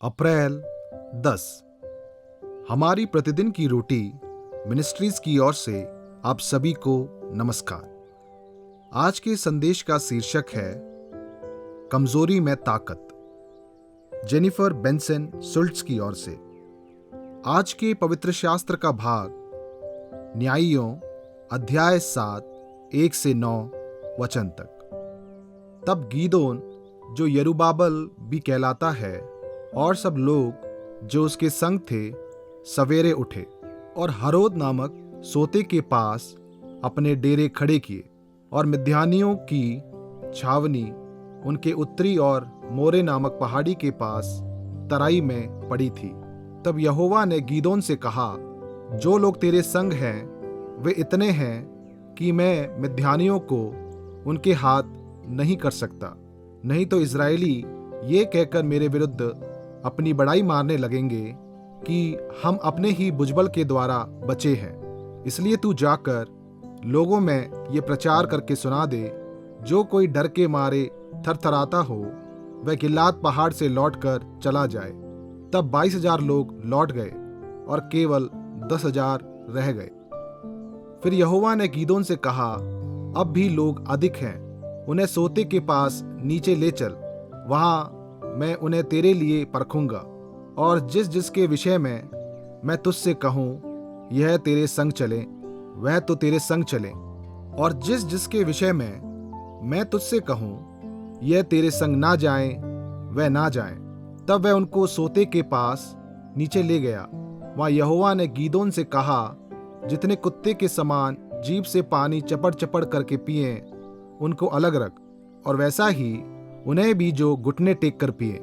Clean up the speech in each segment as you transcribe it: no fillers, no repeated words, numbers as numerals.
अप्रैल 10। हमारी प्रतिदिन की रोटी मिनिस्ट्रीज की ओर से आप सभी को नमस्कार। आज के संदेश का शीर्षक है कमजोरी में ताकत, जेनिफर बेंसन सुल्ट्स की ओर से। आज के पवित्र शास्त्र का भाग न्यायियों अध्याय 7 1 से 9 वचन तक। तब गीदोन, जो यरूबाबल भी कहलाता है, और सब लोग जो उसके संग थे सवेरे उठे और हरोद नामक सोते के पास अपने डेरे खड़े किए। और मिद्यानियों की छावनी उनके उत्तरी और मोरे नामक पहाड़ी के पास तराई में पड़ी थी। तब यहोवा ने गीदोन से कहा, जो लोग तेरे संग हैं वे इतने हैं कि मैं मिद्यानियों को उनके हाथ नहीं कर सकता। नहीं तो इस्राएली ये कहकर मेरे विरुद्ध अपनी बड़ाई मारने लगेंगे कि हम अपने ही भुजबल के द्वारा बचे हैं। इसलिए तू जाकर लोगों में ये प्रचार करके सुना दे, जो कोई डर के मारे थरथराता हो वह गिलाद पहाड़ से लौटकर चला जाए। तब 22,000 लोग लौट गए और केवल 10,000 रह गए। फिर यहोवा ने गीदोन से कहा, अब भी लोग अधिक हैं, उन्हें सोते के पास नीचे ले चल, वहां मैं उन्हें तेरे लिए परखूंगा। और जिस जिसके विषय में मैं तुझसे कहूँ यह तेरे संग चले, वह तो तेरे संग चले, और जिस जिसके विषय में मैं तुझसे कहूँ यह तेरे संग ना जाए, वह ना जाए। तब वह उनको सोते के पास नीचे ले गया। वहाँ यहोवा ने गीदोन से कहा, जितने कुत्ते के समान जीभ से पानी चपड़ चपड़ करके पिए उनको अलग रख, और वैसा ही उन्हें भी जो घुटने टेक कर पिए।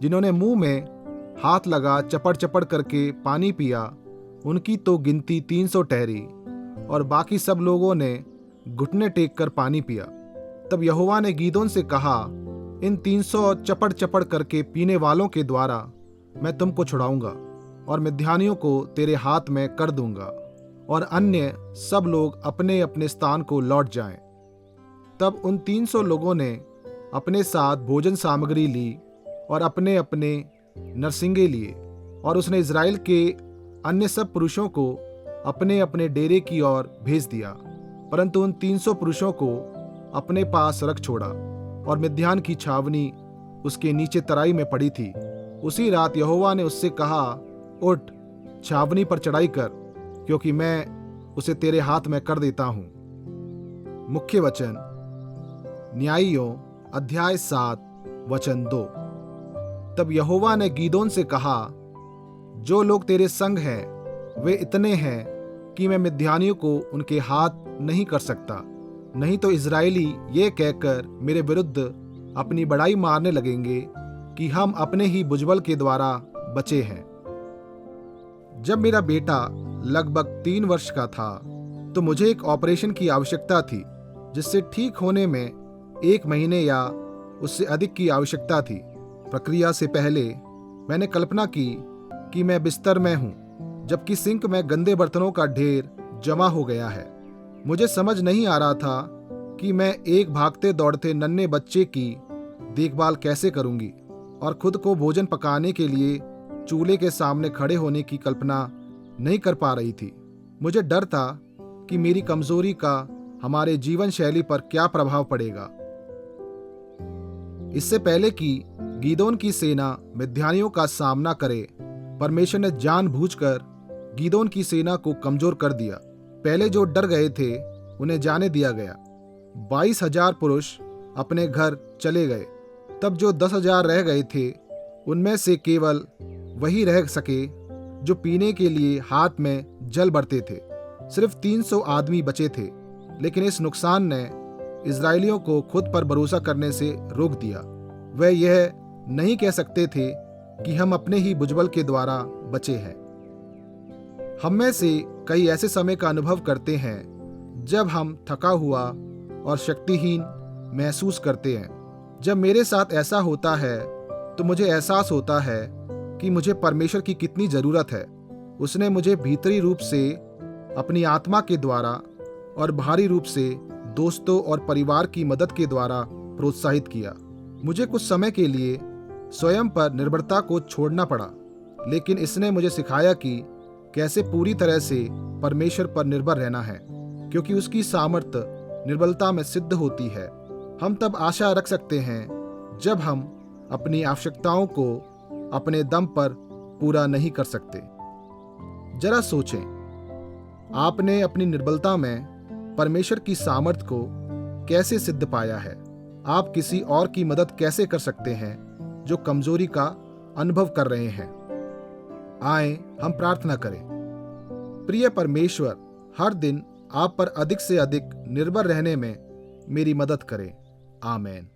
जिन्होंने मुंह में हाथ लगा चपड़ चपड़ करके पानी पिया उनकी तो गिनती 300 ठहरी, और बाकी सब लोगों ने घुटने टेक कर पानी पिया। तब यहोवा ने गीदोन से कहा, इन 300 चपड़ चपड़ करके पीने वालों के द्वारा मैं तुमको छुड़ाऊंगा और मिद्यानियों को तेरे हाथ में कर दूंगा, और अन्य सब लोग अपने अपने स्थान को लौट जाएं। तब उन 300 लोगों ने अपने साथ भोजन सामग्री ली और अपने अपने नरसिंगे लिए, और उसने इज़राइल के अन्य सब पुरुषों को अपने अपने डेरे की ओर भेज दिया। परंतु उन 300 पुरुषों को अपने पास रख छोड़ा, और मिद्यान की छावनी उसके नीचे तराई में पड़ी थी। उसी रात यहोवा ने उससे कहा, उठ, छावनी पर चढ़ाई कर, क्योंकि मैं उसे तेरे हाथ में कर देता हूँ। मुख्य वचन न्यायियों अध्याय 7 वचन 2। तब यहोवा ने गीदोन से कहा, जो लोग तेरे संग हैं वे इतने हैं कि मैं मिद्यानियों को उनके हाथ नहीं कर सकता। नहीं तो इस्राएली ये कहकर मेरे विरुद्ध अपनी बड़ाई मारने लगेंगे कि हम अपने ही भुजबल के द्वारा बचे हैं। जब मेरा बेटा लगभग 3 वर्ष का था तो मुझे एक ऑपरेशन की आवश्यकता थी, जिससे ठीक होने में 1 महीने या उससे अधिक की आवश्यकता थी। प्रक्रिया से पहले मैंने कल्पना की कि मैं बिस्तर में हूँ, जबकि सिंक में गंदे बर्तनों का ढेर जमा हो गया है। मुझे समझ नहीं आ रहा था कि मैं एक भागते दौड़ते नन्हे बच्चे की देखभाल कैसे करूँगी, और खुद को भोजन पकाने के लिए चूल्हे के सामने खड़े होने की कल्पना नहीं कर पा रही थी। मुझे डर था कि मेरी कमजोरी का हमारे जीवन शैली पर क्या प्रभाव पड़ेगा। इससे पहले कि गीदोन की सेना मिद्यानियों का सामना करे, परमेश्वर ने जानबूझकर गीदोन की सेना को कमजोर कर दिया। पहले जो डर गए थे उन्हें जाने दिया गया। 22,000 पुरुष अपने घर चले गए। तब जो 10,000 रह गए थे उनमें से केवल वही रह सके जो पीने के लिए हाथ में जल भरते थे। सिर्फ 300 आदमी बचे थे। लेकिन इस नुकसान ने इस्राएलियों को खुद पर भरोसा करने से रोक दिया। वे यह नहीं कह सकते थे कि हम अपने ही भुजबल के द्वारा बचे हैं। हम में से कई ऐसे समय का अनुभव करते हैं जब हम थका हुआ और शक्तिहीन महसूस करते हैं। जब मेरे साथ ऐसा होता है तो मुझे एहसास होता है कि मुझे परमेश्वर की कितनी ज़रूरत है। उसने मुझे भीतरी रूप से अपनी आत्मा के द्वारा और बाहरी रूप से दोस्तों और परिवार की मदद के द्वारा प्रोत्साहित किया। मुझे कुछ समय के लिए स्वयं पर निर्भरता को छोड़ना पड़ा, लेकिन इसने मुझे सिखाया कि कैसे पूरी तरह से परमेश्वर पर निर्भर रहना है, क्योंकि उसकी सामर्थ्य निर्बलता में सिद्ध होती है। हम तब आशा रख सकते हैं जब हम अपनी आवश्यकताओं को अपने दम पर पूरा नहीं कर सकते। जरा सोचें, आपने अपनी निर्बलता में परमेश्वर की सामर्थ्य को कैसे सिद्ध पाया है? आप किसी और की मदद कैसे कर सकते हैं जो कमजोरी का अनुभव कर रहे हैं? आएं, हम प्रार्थना करें। प्रिय परमेश्वर, हर दिन आप पर अधिक से अधिक निर्भर रहने में मेरी मदद करें। आमीन।